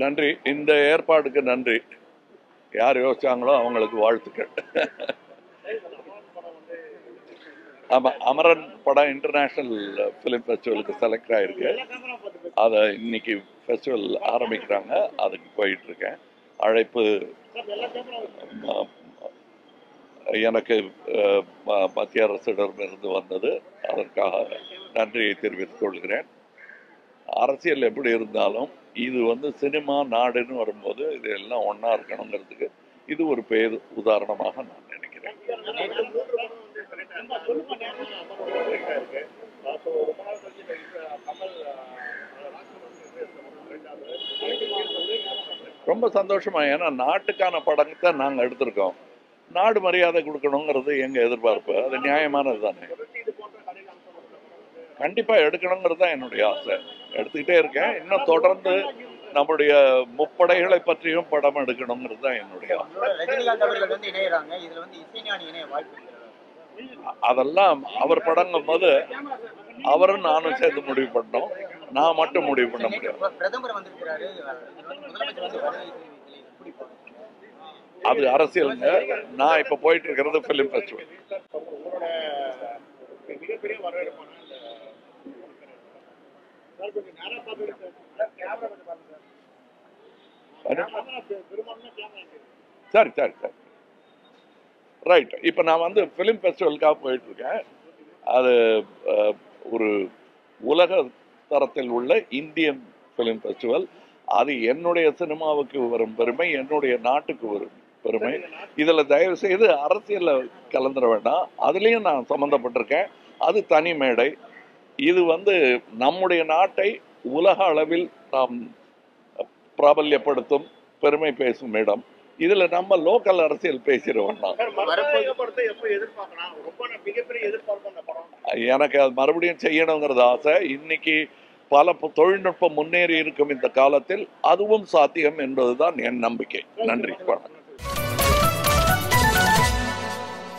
நன்றி. இந்த ஏற்பாடுக்கு நன்றி. யார் யோசிச்சாங்களோ அவங்களுக்கு வாழ்த்துக்கள். ஆமாம், அமரன் படம் இன்டர்நேஷ்னல் ஃபிலிம் ஃபெஸ்டிவலுக்கு செலக்ட் ஆகிருக்கு. அதை இன்னைக்கு ஃபெஸ்டிவல் ஆரம்பிக்கிறாங்க, அதுக்கு போயிட்டுருக்கேன். அழைப்பு எனக்கு மத்திய அரசிடமிருந்து வந்தது. அதற்காக நன்றியை தெரிவித்துக் கொள்கிறேன். அரசியல் எப்படி இருந்தாலும் இது சினிமா நாடுன்னு வரும்போது இது எல்லாம் ஒன்றா இருக்கணுங்கிறதுக்கு இது ஒரு பேர் உதாரணமாக நான் நினைக்கிறேன். ரொம்ப சந்தோஷமா, ஏன்னா நாட்டுக்கான படத்தை நாங்கள் எடுத்திருக்கோம். நாடு மரியாதை கொடுக்கணுங்கிறது எங்கள் எதிர்பார்ப்பு. அது நியாயமானது தானே. கண்டிப்பாக எடுக்கணுங்கிறது தான் என்னுடைய ஆசை. எடுத்துக்கிட்டே இருக்கேன். இன்னும் தொடர்ந்து நம்முடைய முப்படைகளை பற்றியும் படம் எடுக்கணுங்கிறது தான் என்னுடைய ஆசை. அதெல்லாம் அவர் படங்கும் போது அவரும் நானும் சேர்ந்து முடிவு பண்ணோம். நான் மட்டும் முடிவு பண்ண முடியும். அது அரசியலுங்க. நான் இப்ப போயிட்டு இருக்கிறது பிலிம் ஃபெஸ்டிவல். சரி சரி சரி ரைட். இப்போ நான் ஃபிலிம் ஃபெஸ்டிவலுக்காக போயிட்டு இருக்கேன். அது ஒரு உலக தரத்தில் உள்ள இந்தியன் ஃபிலிம் ஃபெஸ்டிவல். அது என்னுடைய சினிமாவுக்கு வரும் பெருமை, என்னுடைய நாட்டுக்கு வரும் பெருமை. இதில் தயவு செய்து அரசியலில் கலந்துட வேண்டாம். அதுலேயும் நான் சம்மந்தப்பட்டிருக்கேன். அது தனி மேடை. இது நம்முடைய நாட்டை உலக அளவில் நாம் பிராபல்யப்படுத்தும், பெருமை பேசும் இடம். இதுல நம்ம லோக்கல் அரசியல் பேசிடுவோம். எனக்கு அது மறுபடியும் செய்யணுங்கிறது ஆசை. இன்னைக்கு பல தொழில்நுட்பம் முன்னேறி இருக்கும் இந்த காலத்தில் அதுவும் சாத்தியம் என்பதுதான் என் நம்பிக்கை. நன்றி.